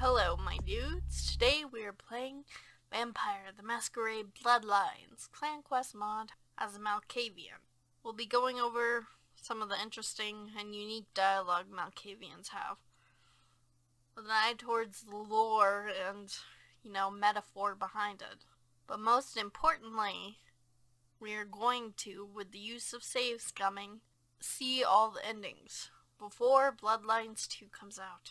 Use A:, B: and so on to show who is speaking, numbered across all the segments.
A: Hello, my dudes. Today we are playing Vampire the Masquerade Bloodlines Clan Quest mod as a Malkavian. We'll be going over some of the interesting and unique dialogue Malkavians have, with an eye towards the lore and, metaphor behind it. But most importantly, we are going to, with the use of save scumming, see all the endings before Bloodlines 2 comes out.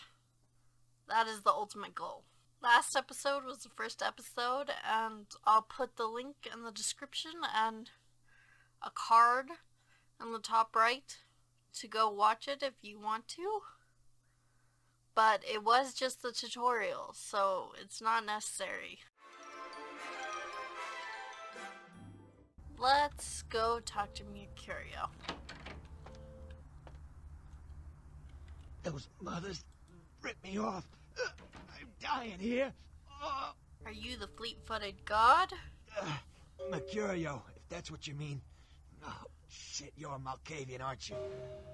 A: That is the ultimate goal. Last episode was the first episode, and I'll put the link in the description and a card in the top right to go watch it if you want to. But it was just the tutorial, so it's not necessary. Let's go talk to Mercurio.
B: Those mothers ripped me off. I'm dying here.
A: Are you the fleet-footed god?
B: Mercurio, if that's what you mean. Oh, shit, you're a Malkavian, aren't you?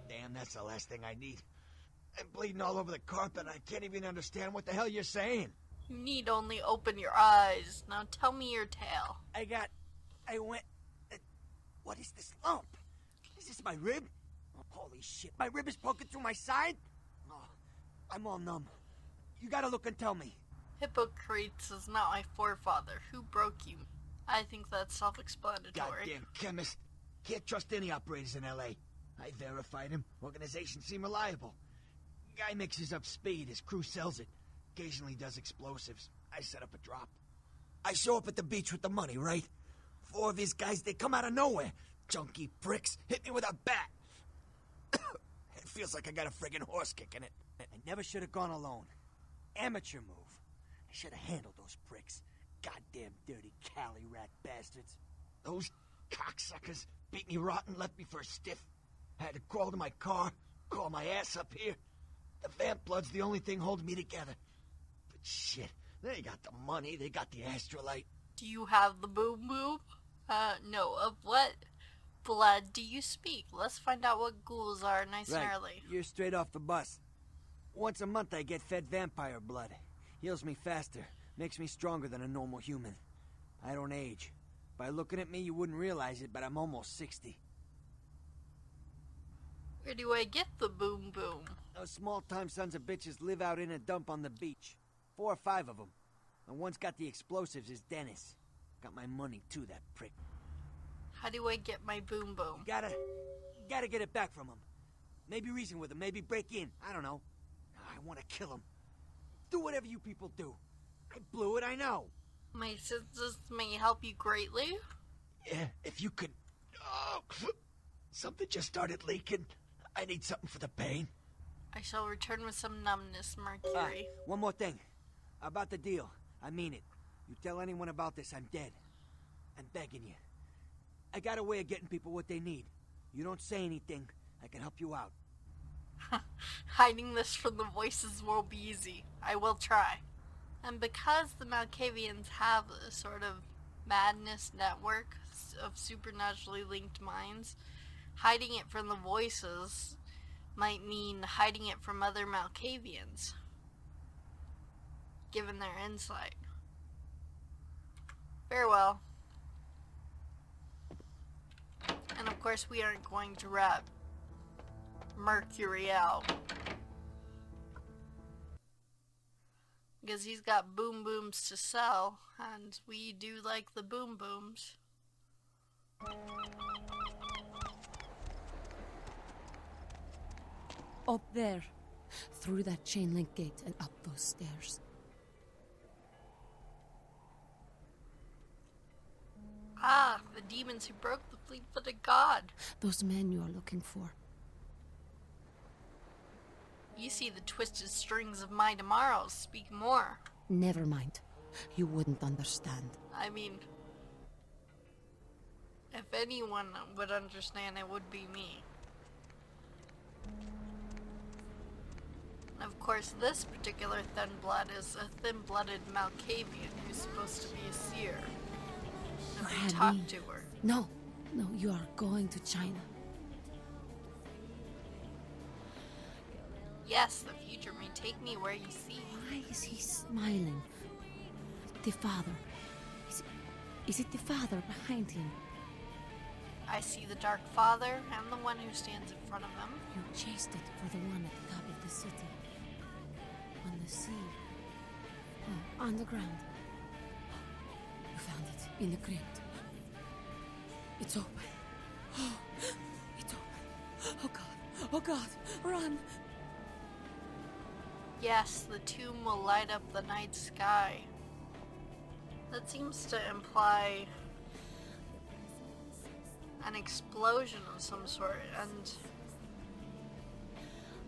B: Damn, that's the last thing I need. I'm bleeding all over the carpet. I can't even understand what the hell you're saying.
A: You need only open your eyes. Now tell me your tale.
B: What is this lump? Is this my rib? Oh, holy shit, my rib is poking through my side? Oh, I'm all numb. You gotta look and tell me.
A: Hippocrates is not my forefather. Who broke you? I think that's self-explanatory.
B: Goddamn chemist. Can't trust any operators in L.A. I verified him. Organizations seem reliable. Guy mixes up speed. His crew sells it. Occasionally does explosives. I set up a drop. I show up at the beach with the money, right? 4 of his guys, they come out of nowhere. Junky pricks hit me with a bat. It feels like I got a friggin' horse kicking it. I never should have gone alone. Amateur move. I should have handled those pricks. Goddamn dirty Cali rat bastards. Those cocksuckers beat me rotten, left me for a stiff. Had to crawl to my car, crawl my ass up here. The vamp blood's the only thing holding me together. But shit, they got the money, they got the astrolite.
A: Do you have the boom boom? No, of what blood do you speak? Let's find out what ghouls are nice and early.
C: You're straight off the bus. Once a month I get fed vampire blood. Heals me faster, makes me stronger than a normal human. I don't age. By looking at me you wouldn't realize it, but I'm almost 60.
A: Where do I get the boom boom?
C: Those small-time sons of bitches live out in a dump on the beach. 4 or 5 of them. And one's got the explosives is Dennis. Got my money too, that prick.
A: How do I get my boom boom?
C: Gotta get it back from him. Maybe reason with him, maybe break in. I don't know. I want to kill him. Do whatever you people do. I blew it, I know.
A: My senses may help you greatly.
B: Yeah, if you could... Oh, something just started leaking. I need something for the pain.
A: I shall return with some numbness, Mercury.
C: One more thing. About the deal. I mean it. You tell anyone about this, I'm dead. I'm begging you. I got a way of getting people what they need. You don't say anything, I can help you out.
A: Hiding this from the voices won't be easy. I will try. And because the Malkavians have a sort of madness network of supernaturally linked minds, hiding it from the voices might mean hiding it from other Malkavians, given their insight. Farewell. And of course we aren't going to rat Mercury out, because he's got boom booms to sell, and we do like the boom booms.
D: Up there, through that chain link gate and up those stairs.
A: Ah, the demons who broke the fleet-footed god.
D: Those men you are looking for.
A: You see the twisted strings of my tomorrows. Speak more.
D: Never mind. You wouldn't understand.
A: I mean, if anyone would understand, it would be me. Of course, this particular Thinblood is a thin-blooded Malkavian who's supposed to be a seer. And they talk to her.
D: No, you are going to China.
A: Yes, the future may take me where you see.
D: Why is he smiling. The father. Is it the father behind him?
A: I see the Dark Father and the one who stands in front of him.
D: You chased it for the one at the top of the city. On the sea. Oh, on the ground. You found it in the crypt. It's open. Oh, it's open. Oh God. Oh God. Run.
A: Yes, the tomb will light up the night sky. That seems to imply an explosion of some sort, and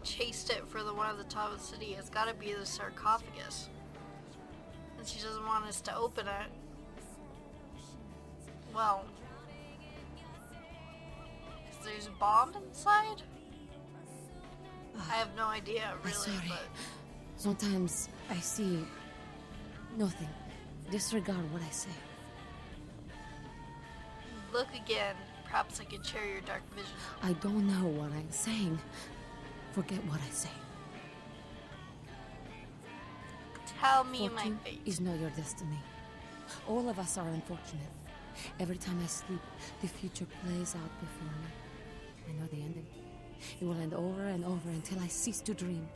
A: chased it for the one at the top of the city. It's gotta be the sarcophagus. And she doesn't want us to open it. Well, 'cause there's a bomb inside? I have no idea, really,
D: Sorry.
A: but...
D: Sometimes I see nothing. Disregard what I say.
A: Look again. Perhaps I could share your dark vision.
D: I don't know what I'm saying. Forget what I say.
A: Tell me my
D: Fortune
A: fate.
D: is not your destiny. All of us are unfortunate. Every time I sleep, the future plays out before me. I know the ending. It will end over and over until I cease to dream.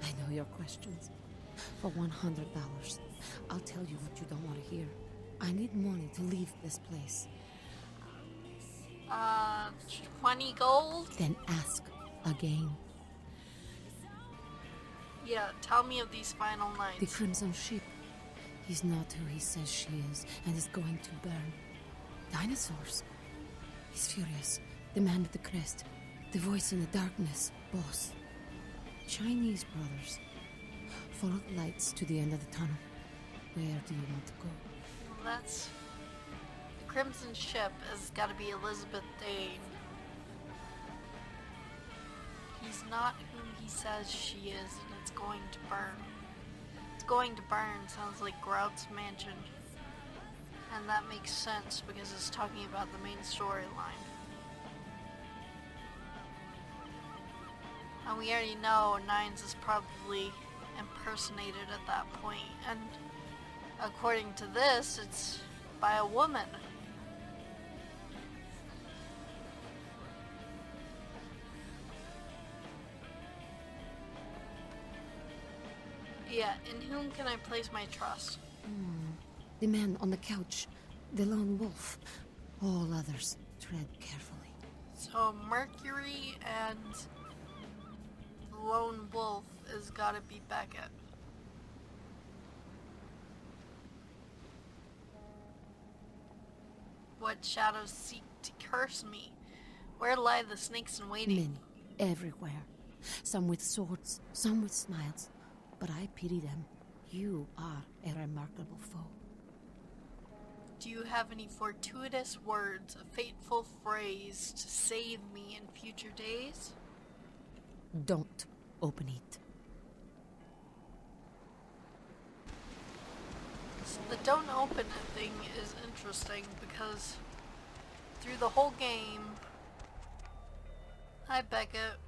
D: I know your questions. For $100, I'll tell you what you don't want to hear. I need money to leave this place.
A: 20 gold?
D: Then ask again.
A: Yeah, tell me of these final
D: The
A: nights.
D: Crimson Ship. He's not who he says she is, and is going to burn. Dinosaurs. He's furious. The man with the crest. The voice in the darkness. Boss. Chinese brothers. Follow the lights to the end of the tunnel. Where do you want to go?
A: Well, that's... The Crimson Ship has got to be Elizabeth Dane. He's not who he says she is, and it's going to burn. It's going to burn sounds like Grout's mansion. And that makes sense because it's talking about the main storyline. And we already know Nines is probably impersonated at that point, and according to this, it's by a woman. Yeah, in whom can I place my trust?
D: The man on the couch. The lone wolf. All others, tread carefully.
A: So Mercury and the lone wolf has gotta be Beckett. What shadows seek to curse me? Where lie the snakes in waiting?
D: Many, everywhere. Some with swords, some with smiles. But I pity them. You are a remarkable foe.
A: Do you have any fortuitous words, a fateful phrase to save me in future days?
D: Don't open it.
A: So the don't open it thing is interesting because through the whole game, hi Beckett,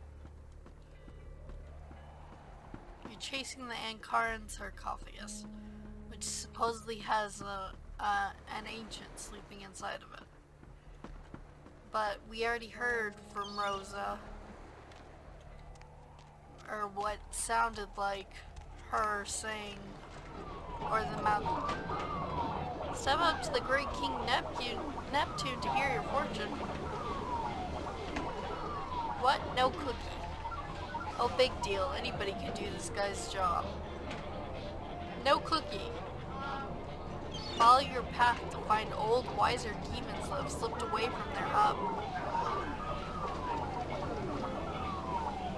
A: you're chasing the Ankaran sarcophagus, which supposedly has an ancient sleeping inside of it. But we already heard from Rosa, or what sounded like her saying, or the mouth. Step up to the great King Neptune to hear your fortune. What? No cookie. Oh, big deal. Anybody can do this guy's job. No cookie. Follow your path to find old, wiser demons that have slipped away from their hub.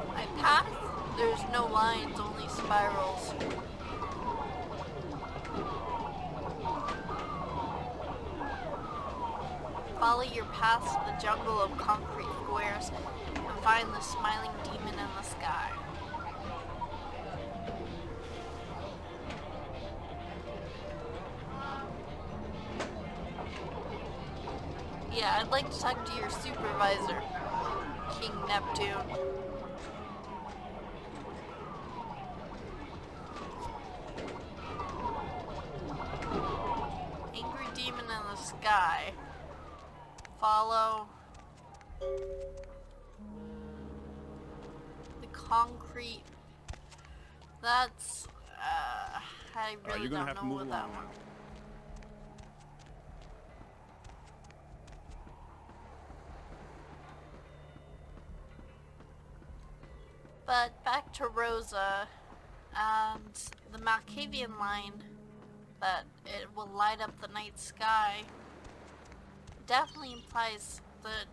A: My path? There's no lines, only spirals. Follow your path to the jungle of concrete squares and find the smiling demon in the sky. Yeah, I'd like to talk to your supervisor, King Neptune. follow the concrete. That's I really
E: you're gonna
A: don't
E: have to
A: know
E: move
A: what that
E: along
A: one.
E: now.
A: But back to Rosa and the Malkavian line that it will light up the night sky definitely implies that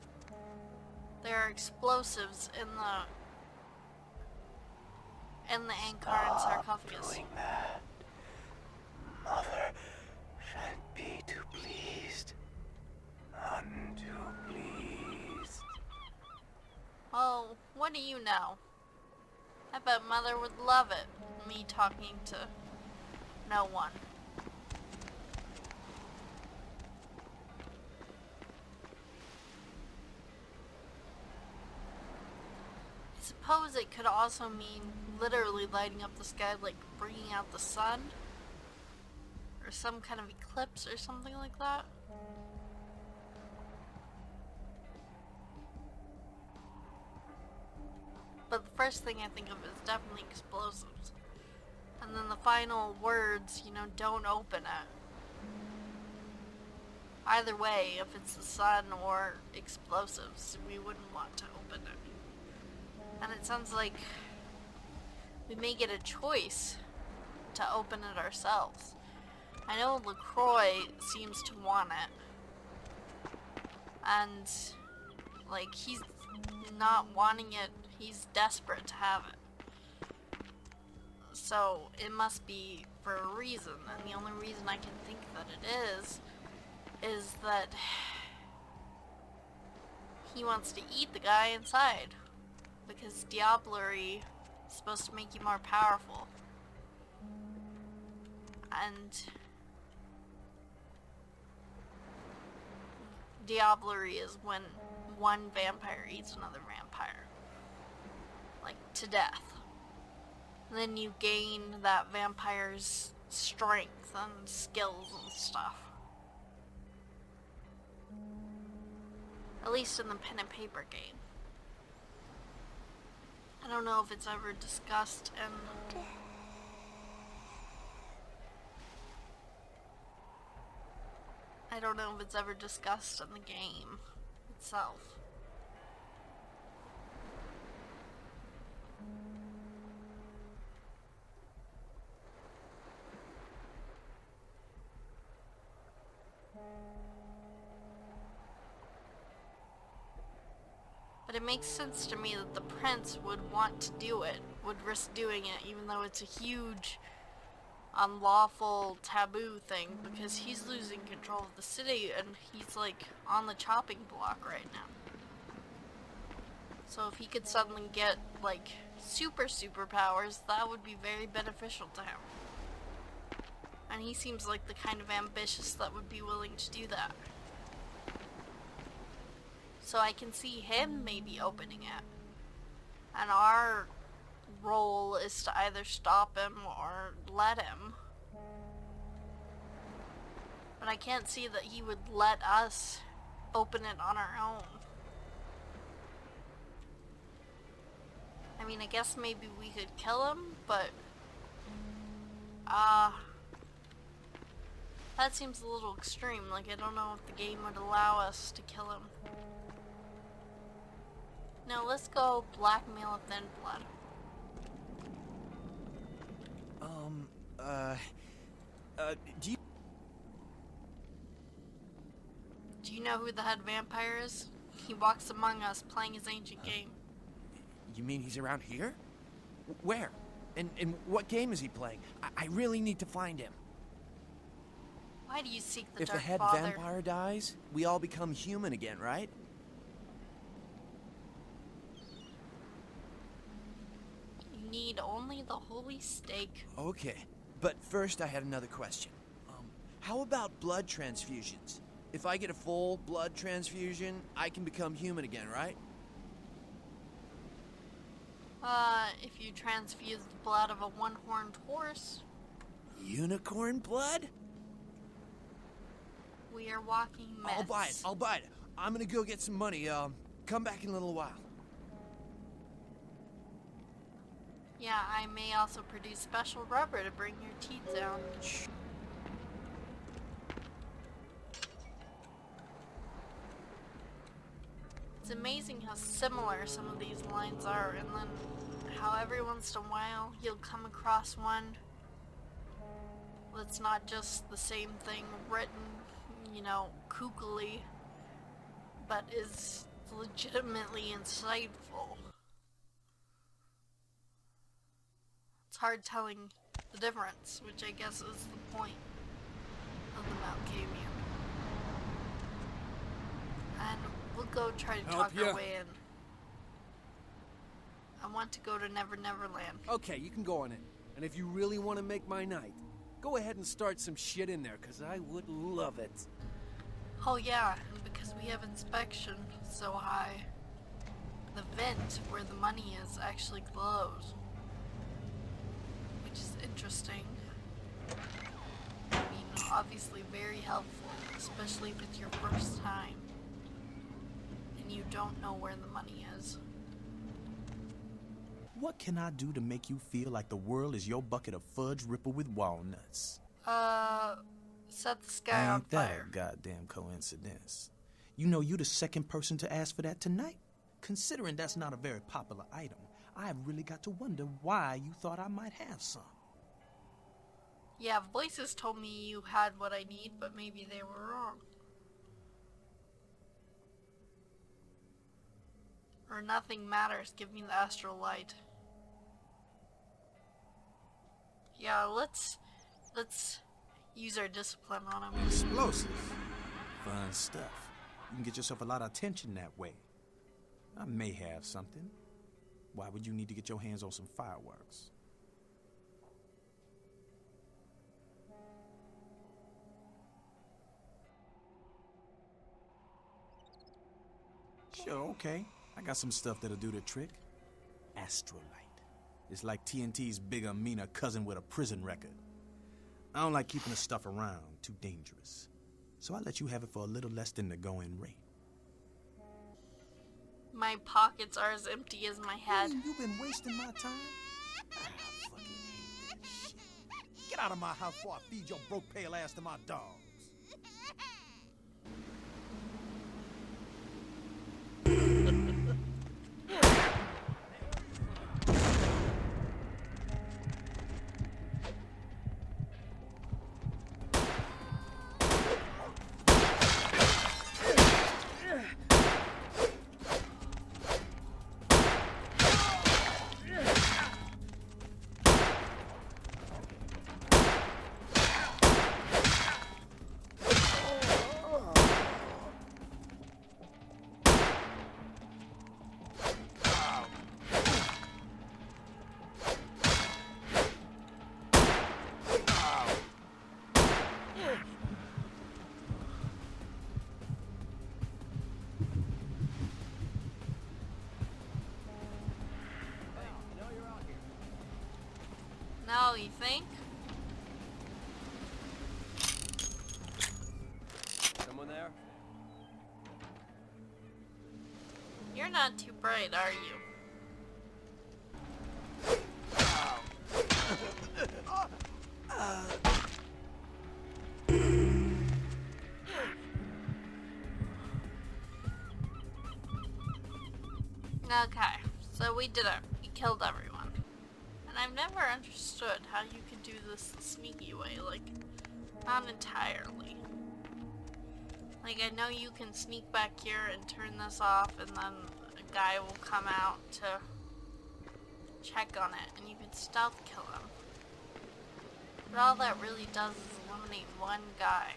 A: there are explosives in the Ankaran sarcophagus.
F: Doing that. Mother shan't be too pleased. None too pleased.
A: Well, what do you know? I bet Mother would love it, me talking to no one. I suppose it could also mean literally lighting up the sky, like bringing out the sun, or some kind of eclipse or something like that. But the first thing I think of is definitely explosives. And then the final words, you know, don't open it. Either way, if it's the sun or explosives, we wouldn't want to open it. And it sounds like we may get a choice to open it ourselves. I know LaCroix seems to want it. And, like, he's not wanting it. He's desperate to have it. So it must be for a reason, and the only reason I can think that it is that he wants to eat the guy inside. Because diablerie is supposed to make you more powerful. And diablerie is when one vampire eats another vampire. Like, to death. And then you gain that vampire's strength and skills and stuff. At least in the pen and paper game. I don't know if it's ever discussed in... I don't know if it's ever discussed in the game itself. But it makes sense to me that the prince would want to do it, would risk doing it, even though it's a huge, unlawful, taboo thing, because he's losing control of the city and he's like on the chopping block right now. So if he could suddenly get like super powers, that would be very beneficial to him. And he seems like the kind of ambitious that would be willing to do that. So I can see him maybe opening it. And our role is to either stop him or let him. But I can't see that he would let us open it on our own. I mean, I guess maybe we could kill him, but that seems a little extreme. Like, I don't know if the game would allow us to kill him. No, let's go blackmail a Thinblood. Do you know who the head vampire is? He walks among us playing his ancient game.
G: You mean he's around here? Where? And what game is he playing? I really need to find him.
A: Why do you seek the
G: If the
A: Dark
G: head
A: Father?
G: vampire dies, we all become human again, right?
A: You need only the holy stake.
G: Okay, but first I had another question. How about blood transfusions? If I get a full blood transfusion, I can become human again, right?
A: If you transfuse the blood of a one-horned horse,
G: Unicorn blood?
A: we are walking myths.
G: I'll buy it. I'm gonna go get some money. Come back in a little while.
A: Yeah, I may also produce special rubber to bring your teeth down. It's amazing how similar some of these lines are, and then how every once in a while you'll come across one that's not just the same thing written, you know, kookily, but is legitimately insightful. It's hard telling the difference, which I guess is the point of the Malkavian. And we'll go try to talk our way in. I want to go to Never Never Land.
E: Okay, you can go on it. And if you really want to make my night, go ahead and start some shit in there, because I would love it.
A: Oh yeah, and because we have inspection so high, the vent where the money is actually glows. Which is interesting. I mean, obviously very helpful, especially if it's your first time and you don't know where the money is.
H: What can I do to make you feel like the world is your bucket of fudge ripple with walnuts?
A: Set the sky on
H: Ain't that
A: fire.
H: a goddamn coincidence? You know you the second person to ask for that tonight? Considering that's not a very popular item, I have really got to wonder why you thought I might have some.
A: Yeah, voices told me you had what I need, but maybe they were wrong. Or nothing matters, give me the astral light. Yeah, let's use our discipline on him.
H: Explosive. Fun stuff. You can get yourself a lot of attention that way. I may have something. Why would you need to get your hands on some fireworks? Sure, okay. I got some stuff that'll do the trick. Astrolite. It's like TNT's bigger, meaner cousin with a prison record. I don't like keeping the stuff around. Too dangerous. So I let you have it for a little less than the going rate.
A: My pockets are as empty as my head.
H: You've been wasting my time? I fucking hate that shit.
I: Get out of my house before I feed your broke pale ass to my dogs.
A: No, you think?
E: Someone there?
A: You're not too bright, are you? Okay, so we did it. We killed everyone. And I've never understood how you could do this the sneaky way, like, not entirely. Like, I know you can sneak back here and turn this off, and then a guy will come out to check on it, and you can stealth kill him. But all that really does is eliminate one guy.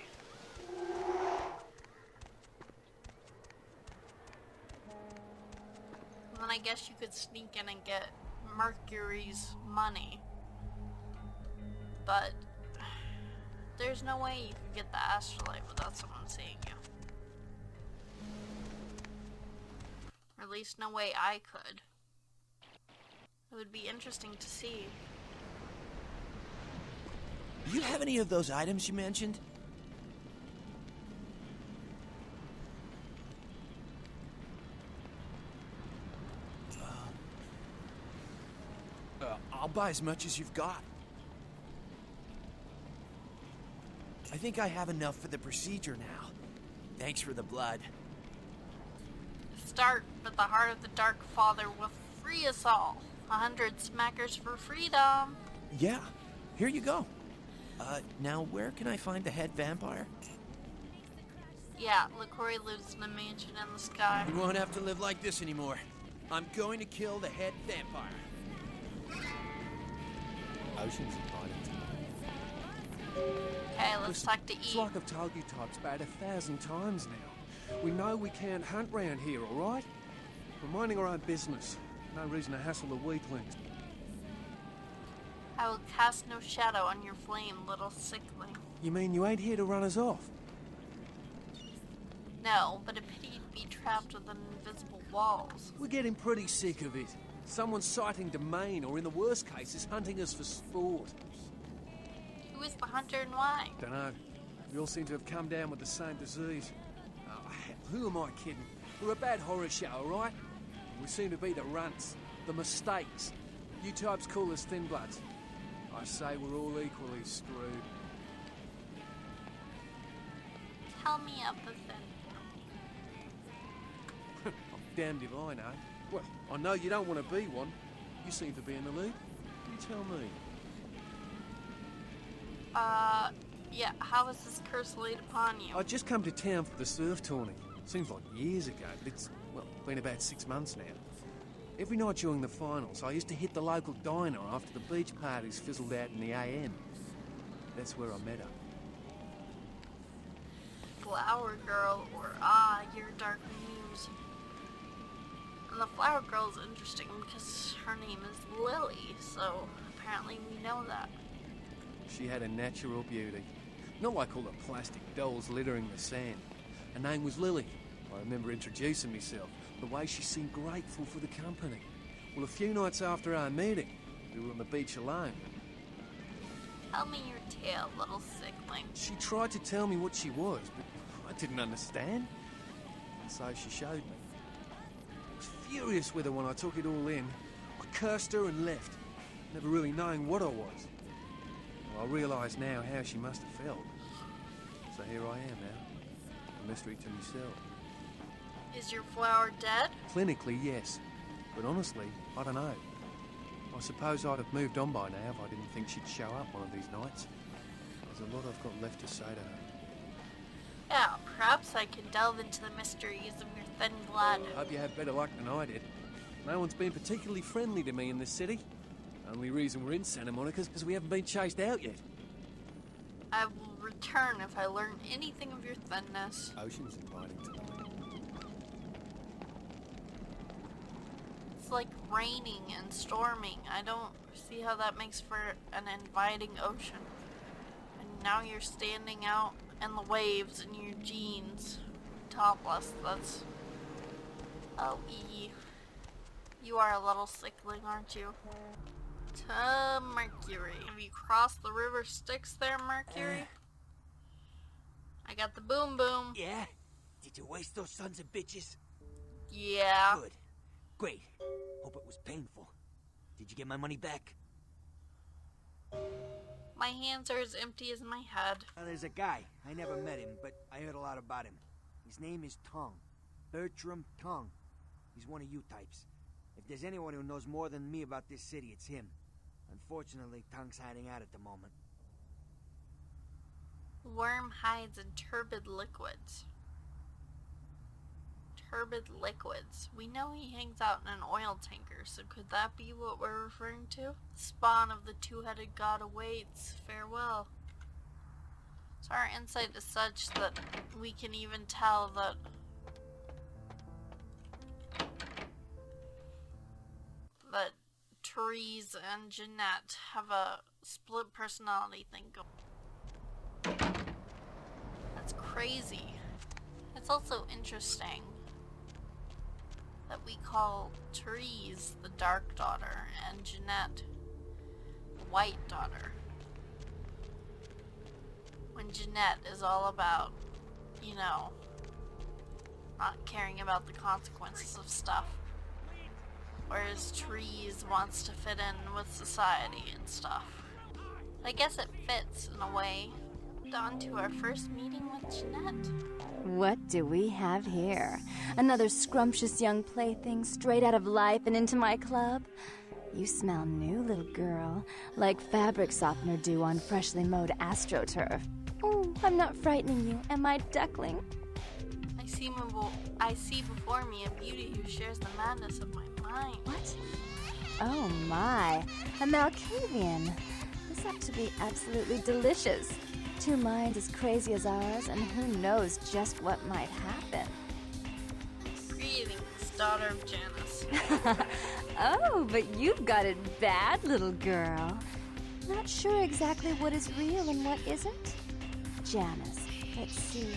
A: And then I guess you could sneak in and get Mercury's money. But there's no way you can get the astrolite without someone seeing you. Or at least no way I could. It would be interesting to see.
G: Do you have any of those items you mentioned? I'll buy as much as you've got. I think I have enough for the procedure now. Thanks for the blood.
A: Start, but the heart of the Dark Father will free us all. 100 smackers for freedom.
G: Yeah, here you go. Now where can I find the head vampire?
A: Yeah, LaCroix lives in a mansion in the sky.
G: You won't have to live like this anymore. I'm going to kill the head vampire. Ocean's invited.
A: Okay, let's talk to
E: It's
A: E.
E: like I've told you types about 1,000 times now. We know we can't hunt round here, all right? We're minding our own business. No reason to hassle the weaklings.
A: I will cast no shadow on your flame, little sickling.
E: You mean you ain't here to run us off?
A: No, but a pity to be trapped within invisible walls.
E: We're getting pretty sick of it. Someone's sighting domain, or in the worst cases, hunting us for sport.
A: Who is the hunter and why?
E: Dunno. We all seem to have come down with the same disease. Oh, hell, who am I kidding? We're a bad horror show, alright? We seem to be the runts, the mistakes. You types call us Thinbloods. I say we're all equally screwed.
A: Tell me of the thing.
E: I'm damned if I know. Well, I know you don't want to be one. You seem to be in the lead. You tell me.
A: Yeah, how was this curse laid upon you?
E: I just come to town for the surf tourney. Seems like years ago, but it's, well, been about 6 months now. Every night during the finals, I used to hit the local diner after the beach parties fizzled out in the AM. That's where I met her.
A: Flower Girl, or your dark muse. And the Flower Girl is interesting because her name is Lily, so apparently we know that.
E: She had a natural beauty. Not like all the plastic dolls littering the sand. Her name was Lily. I remember introducing myself, the way she seemed grateful for the company. Well, a few nights after our meeting, we were on the beach alone.
A: Tell me your tale, little sickling.
E: She tried to tell me what she was, but I didn't understand. And so she showed me. I was furious with her when I took it all in. I cursed her and left, never really knowing what I was. Well, I realise now how she must have felt. So here I am now, a mystery to myself.
A: Is your flower dead?
E: Clinically, yes. But honestly, I don't know. I suppose I'd have moved on by now if I didn't think she'd show up one of these nights. There's a lot I've got left to say to her.
A: Yeah, perhaps I can delve into the mysteries of your thin blood.
E: Hope you had better luck than I did. No one's been particularly friendly to me in this city. Only reason we're in Santa Monica is because we haven't been chased out yet.
A: I will return if I learn anything of your thinness.
E: Ocean's inviting tonight.
A: It's like raining and storming. I don't see how that makes for an inviting ocean. And now you're standing out in the waves in your jeans. Topless, that's... Oh, E. You are a little sickling, aren't you? To Mercury. Have you crossed the river Styx there, Mercury? I got the boom boom.
C: Yeah? Did you waste those sons of bitches?
A: Yeah.
C: Good. Great. Hope it was painful. Did you get my money back?
A: My hands are as empty as my head.
C: There's a guy. I never met him, but I heard a lot about him. His name is Tongue. Bertram Tongue. He's one of you types. If there's anyone who knows more than me about this city, it's him. Unfortunately, Tongue's hiding out at the moment.
A: Worm hides in turbid liquids. Turbid liquids. We know he hangs out in an oil tanker, so could that be what we're referring to? The spawn of the two-headed god awaits. Farewell. So our insight is such that we can even tell that Therese and Jeanette have a split personality thing going. That's crazy. It's also interesting that we call Therese the Dark Daughter and Jeanette the White Daughter, when Jeanette is all about, you know, not caring about the consequences of stuff. whereas Therese wants to fit in with society and stuff. I guess it fits in a way. On to our first meeting with Jeanette.
J: What do we have here? Another scrumptious young plaything straight out of life and into my club? You smell new, little girl, like fabric softener dew on freshly mowed astroturf. Oh, I'm not frightening you, am I, duckling?
A: I see before me a beauty who shares the madness of my mind.
J: What? Oh my, a Malkavian. This ought to be absolutely delicious. Two minds as crazy as ours, and who knows just what might happen.
A: Greetings, daughter of Janus.
J: Oh, but you've got it bad, little girl. Not sure exactly what is real and what isn't? Janus, let's see.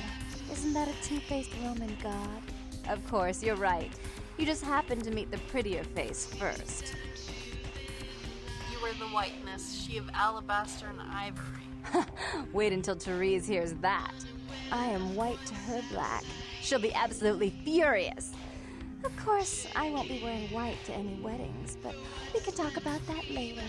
J: Isn't that a two-faced Roman god? Of course, you're right. You just happened to meet the prettier face first.
A: You are the whiteness, she of alabaster and ivory.
J: Wait until Therese hears that. I am white to her black. She'll be absolutely furious. Of course, I won't be wearing white to any weddings, but we can talk about that later.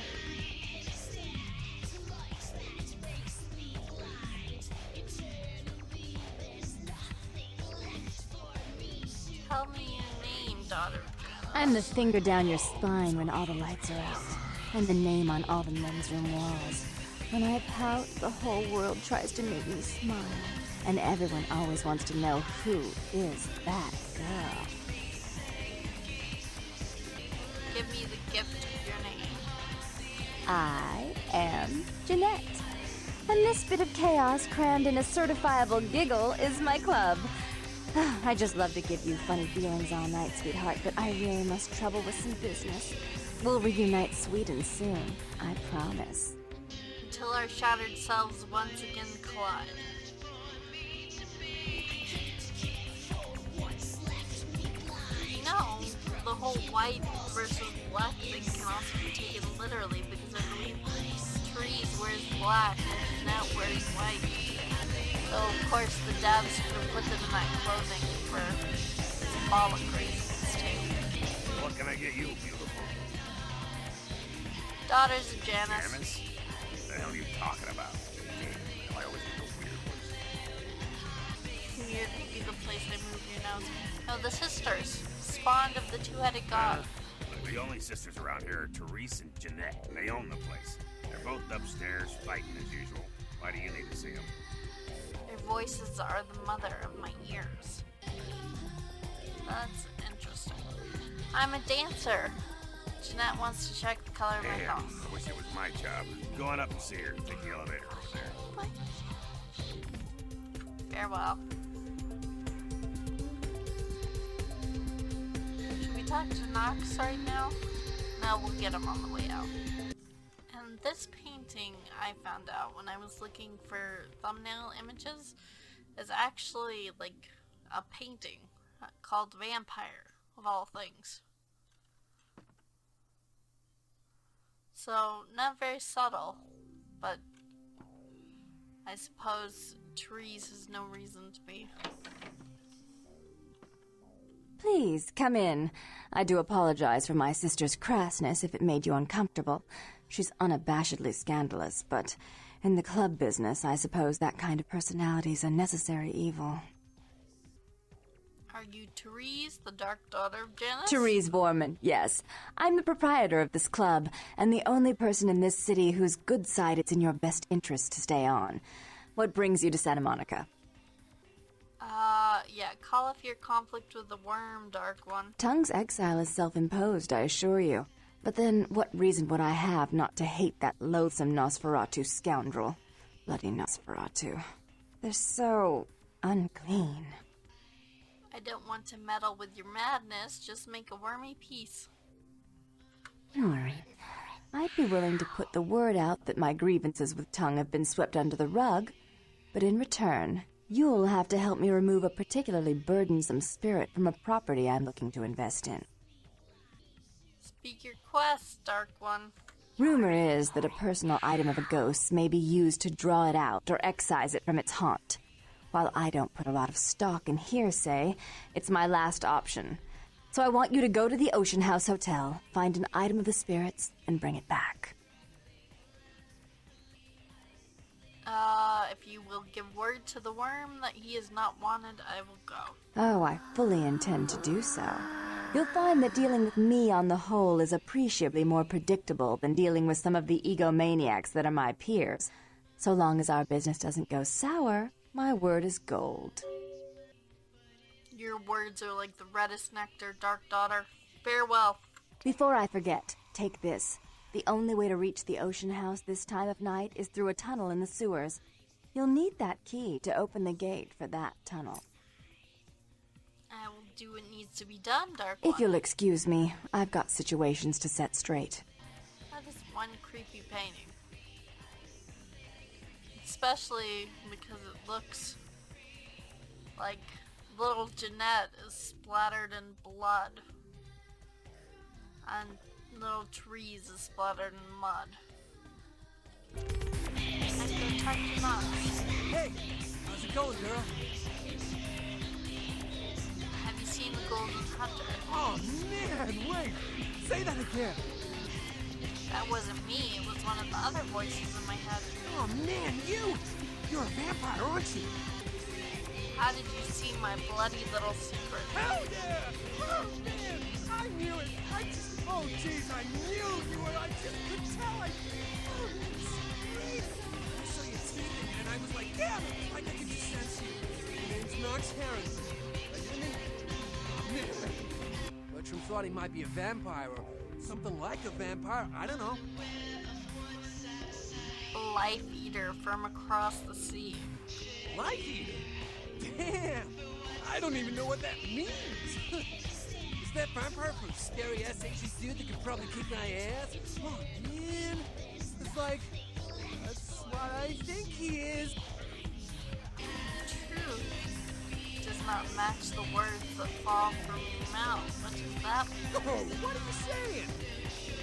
A: Tell me your name, daughter of Janus.
J: I'm the finger down your spine when all the lights are out, and the name on all the men's room walls. When I pout, the whole world tries to make me smile, and everyone always wants to know who is that girl.
A: Give me the gift of your name.
J: I am Jeanette, and this bit of chaos crammed in a certifiable giggle is my club. I just love to give you funny feelings all night, sweetheart, but I really must trouble with some business. We'll reunite sweet and soon, I promise.
A: Until our shattered selves once again collide. You know, the whole white versus black thing can also be taken literally, because I believe Therese wears black and Jeanette wears white. So of course the devs could have put them in that clothing for symbolic reasons too.
K: What can I get you, beautiful?
A: Daughters of Janus.
K: Janus? What the hell are you talking about? Damn, I always get the weird ones.
A: Weird would be the place I move your nose. No, the sisters, spawned of the two-headed god.
K: The only sisters around here are Therese and Jeanette. They own the place. They're both upstairs, fighting as usual. Why do you need to see them?
A: Their voices are the mother of my ears. That's interesting. I'm a dancer. Jeanette wants to check the color of my
K: Damn,
A: house.
K: I wish it was my job. Go on up and see her. Take the elevator over there.
A: What? Farewell. Should we talk to Knox right now? No, we'll get him on the way out. And this painting, I found out when I was looking for thumbnail images, is actually like a painting called Vampire, of all things. So, not very subtle, but I suppose Therese has no reason to be.
J: Please, come in. I do apologize for my sister's crassness if it made you uncomfortable. She's unabashedly scandalous, but in the club business, I suppose that kind of personality's a necessary evil.
A: Are you Therese, the dark daughter of Janus?
J: Therese Vorman, yes. I'm the proprietor of this club, and the only person in this city whose good side it's in your best interest to stay on. What brings you to Santa Monica?
A: Yeah, call off your conflict with the worm, Dark One.
J: Tongue's exile is self-imposed, I assure you. But then, what reason would I have not to hate that loathsome Nosferatu scoundrel? Bloody Nosferatu. They're so unclean.
A: I don't want to meddle with your madness, just make a wormy peace.
J: Don't worry. I'd be willing to put the word out that my grievances with Tongue have been swept under the rug, but in return, you'll have to help me remove a particularly burdensome spirit from a property I'm looking to invest in.
A: Speak your quest, Dark One.
J: Rumor is that a personal item of a ghost may be used to draw it out or excise it from its haunt. While I don't put a lot of stock in hearsay, it's my last option. So I want you to go to the Ocean House Hotel, find an item of the spirits, and bring it back.
A: If you will give word to the worm that he is not wanted, I will go.
J: Oh, I fully intend to do so. You'll find that dealing with me on the whole is appreciably more predictable than dealing with some of the egomaniacs that are my peers. So long as our business doesn't go sour, my word is gold.
A: Your words are like the reddest nectar, Dark Daughter. Farewell.
J: Before I forget, take this. The only way to reach the Ocean House this time of night is through a tunnel in the sewers. You'll need that key to open the gate for that tunnel.
A: I will do what needs to be done, Dark One.
J: If you'll excuse me, I've got situations to set straight.
A: That is one creepy painting. Especially because it looks like little Jeanette is splattered in blood. And little trees is splattered in mud. And go talk to Knox.
C: Hey, how's it going, girl?
A: Have you seen the Golden Hunter?
C: Oh, man, wait. Say that again.
A: That wasn't me, it was one of the other voices in my head.
C: Oh, man, you're a vampire, aren't you?
A: How did you see my bloody little secret?
C: Hell yeah! Oh, man, I knew it. Oh, jeez, I knew you were. I just could tell. Oh, sweet. I saw your teeth in it, and I was like, damn it! Like I could just sense you. Your name's Knox Harrison. Oh, man. Bertram thought he might be a vampire, or something like a vampire. I don't know.
A: A life eater from across the sea.
C: Life eater? Damn! I don't even know what that means. Is that vampire from scary ass Asian dude that could probably kick my ass? Oh man, it's like that's what I think he is.
A: Truth does not match the words that fall from your mouth. What does that mean?
C: Oh, what are you saying?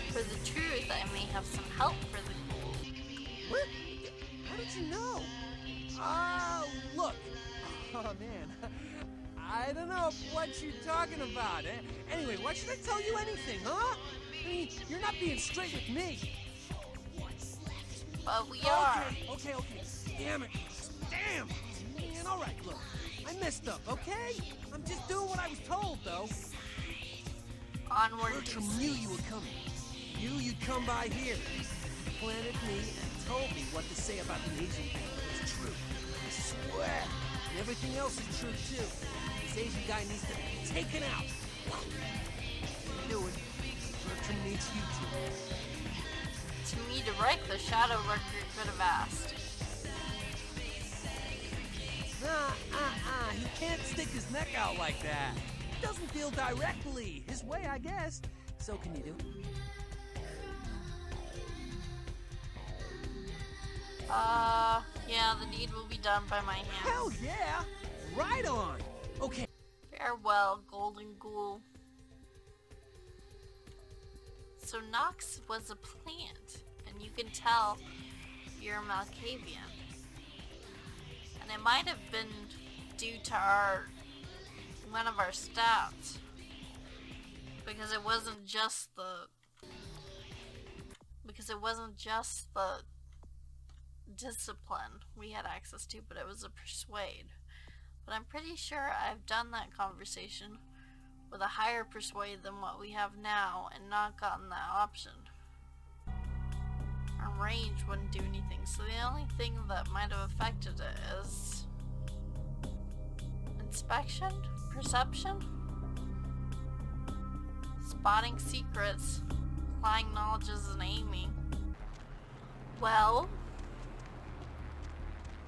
A: For the truth, I may have some help for the ghoul.
C: What? How did you know? Look. Oh man, I don't know what you're talking about. Anyway, why should I tell you anything, huh? I mean, you're not being straight with me.
A: But we are.
C: Okay. Damn it. Damn. Man, all right, look. I messed up, okay? I'm just doing what I was told, though.
A: Onward.
C: Bertram knew you were coming. Knew you'd come by here. He planted me and told me what to say about the Asian thing. It's true. I swear. And everything else is true, too. This Asian guy needs to be taken out. Do it. Bertram needs you to.
A: To me, direct the Shadow Lurker could have asked.
C: He can't stick his neck out like that. He doesn't deal directly. His way, I guess. So can you do?
A: Yeah, the deed will be done by my hand.
C: Hell yeah! Right on! Okay.
A: Farewell, Golden Ghoul. So Nox was a plant, and you can tell you're a Malkavian. And it might have been due to one of our stats. Because it wasn't just the discipline we had access to, but it was a persuade. But I'm pretty sure I've done that conversation with a higher persuade than what we have now and not gotten that option. Our range wouldn't do anything, so the only thing that might have affected it is inspection? Perception? Spotting secrets, applying knowledges, and aiming. Well,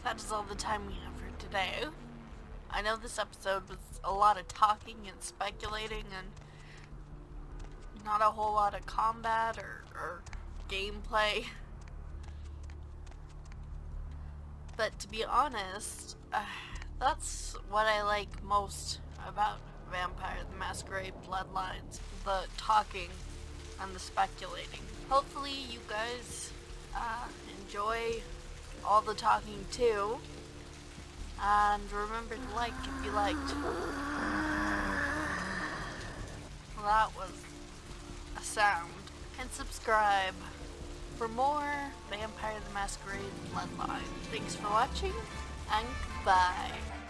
A: that is all the time we have for today. I know this episode was a lot of talking and speculating and not a whole lot of combat or gameplay. But to be honest, that's what I like most about Vampire the Masquerade Bloodlines. The talking and the speculating. Hopefully you guys enjoy all the talking too. And remember to like if you liked. that was a sound. And subscribe for more Vampire the Masquerade Bloodlines. Thanks for watching, and goodbye.